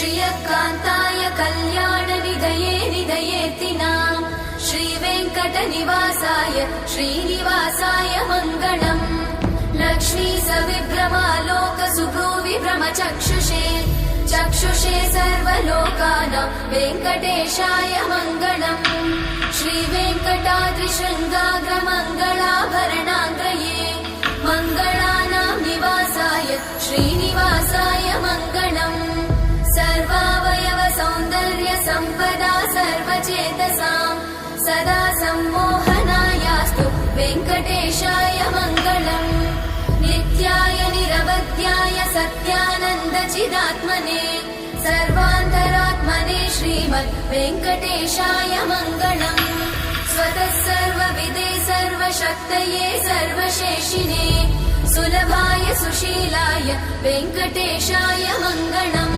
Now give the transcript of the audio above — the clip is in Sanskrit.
श्रियकान्ताय कल्याणनिधये निधयेतिनाम् श्रीवेङ्कटनिवासाय श्रीनिवासाय मङ्गलम् लक्ष्मी सविभ्रमालोक सुभ्रूविभ्रमचक्षुषे चक्षुषे सर्वलोकानां वेङ्कटेशाय मङ्गलम् श्रीवेङ्कटाद्रिशृङ्गाग्रमङ्गलाभरणाङ्गये मङ्गलानां निवासाय श्रीनिवासाय मङ्गलम् सर्वावयव सौन्दर्य सम्पदा सर्वचेतसां सदा सम्मोहनायास्तु वेङ्कटेशाय मङ्गलम् नित्याय निरवध्याय सत्यानन्दचिदात्मने सर्वान्तरात्मने श्रीमद् वेङ्कटेशाय मङ्गलम् स्वतः सर्वविदे सर्वशक्तये सर्वशेषिने सुलभाय सुशीलाय वेङ्कटेशाय मङ्गलम्।